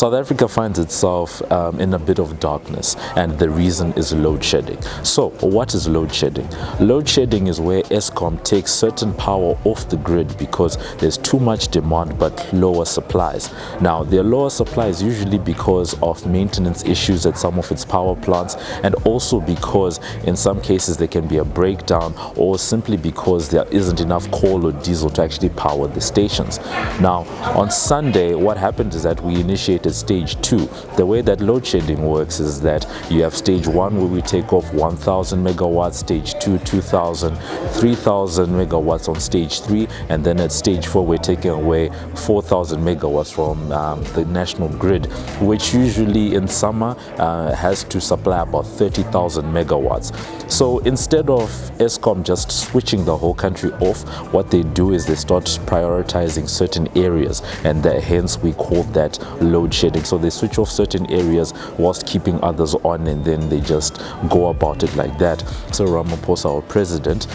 South Africa finds itself in a bit of darkness, and the reason is load shedding. So what is load shedding? Load shedding is where Eskom takes certain power off the grid because there's too much demand but lower supplies. Now, there are lower supplies usually because of maintenance issues at some of its power plants, and also because in some cases there can be a breakdown, or simply because there isn't enough coal or diesel to actually power the stations. Now, on Sunday, what happened is that we initiated stage 2. The way that load shedding works is that you have stage 1 where we take off 1,000 megawatts, stage 2 2,000, 3,000 megawatts on stage 3, and then at stage 4 we're taking away 4,000 megawatts from the national grid, which usually in summer has to supply about 30,000 megawatts. So instead of Eskom just switching the whole country off, what they do is they start prioritizing certain areas, and hence we call that load shedding. So they switch off certain areas whilst keeping others on, and then they just go about it like that. So Ramaphosa, our president,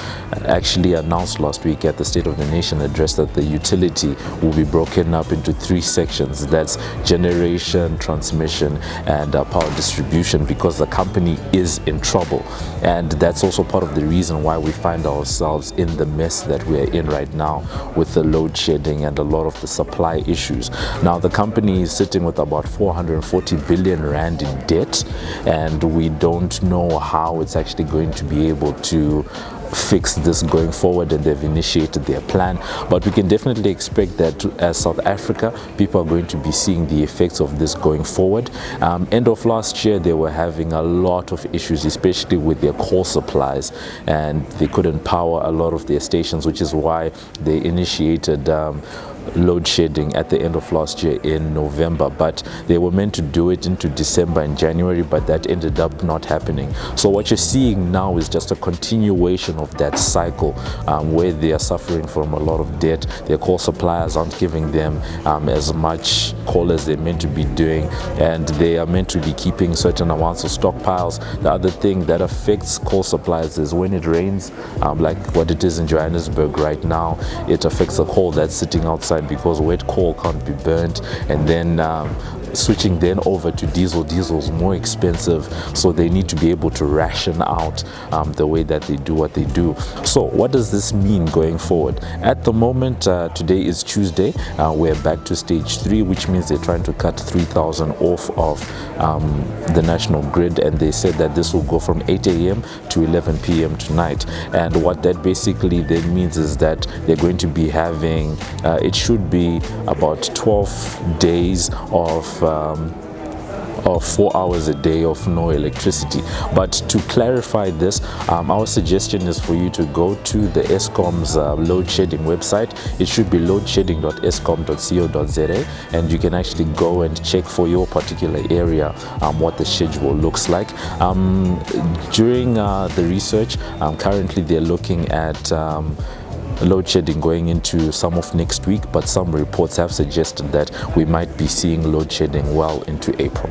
actually announced last week at the State of the Nation address that the utility will be broken up into 3 sections. That's generation, transmission, and power distribution, because the company is in trouble. And that's also part of the reason why we find ourselves in the mess that we're in right now with the load shedding and a lot of the supply issues. Now, the company is sitting with about 440 billion rand in debt, and we don't know how it's actually going to be able to fix this going forward, and they've initiated their plan. But we can definitely expect that as South Africa, people are going to be seeing the effects of this going forward. End of last year, they were having a lot of issues, especially with their coal supplies, and they couldn't power a lot of their stations, which is why they initiated load shedding at the end of last year in November. But they were meant to do it into December and January, but that ended up not happening. So what you're seeing now is just a continuation of that cycle, where they are suffering from a lot of debt. Their coal suppliers aren't giving them as much coal as they're meant to be doing, and they are meant to be keeping certain amounts of stockpiles. The other thing that affects coal supplies is when it rains, like what it is in Johannesburg right now, it affects the coal that's sitting outside, because wet coal can't be burnt, and then switching then over to diesel is more expensive, so they need to be able to ration out the way that they do what they do. So what does this mean going forward? At the moment, today is Tuesday, we're back to stage 3, which means they're trying to cut 3,000 off of the national grid, and they said that this will go from 8 a.m. to 11 p.m. tonight. And what that basically then means is that they're going to be having it should be about 12 days of 4 hours a day of no electricity. But to clarify this, our suggestion is for you to go to the Eskom's load shedding website. It should be loadshedding.eskom.co.za, and you can actually go and check for your particular area what the schedule looks like. During the research, currently they're looking at load shedding going into some of next week, but some reports have suggested that we might be seeing load shedding well into April.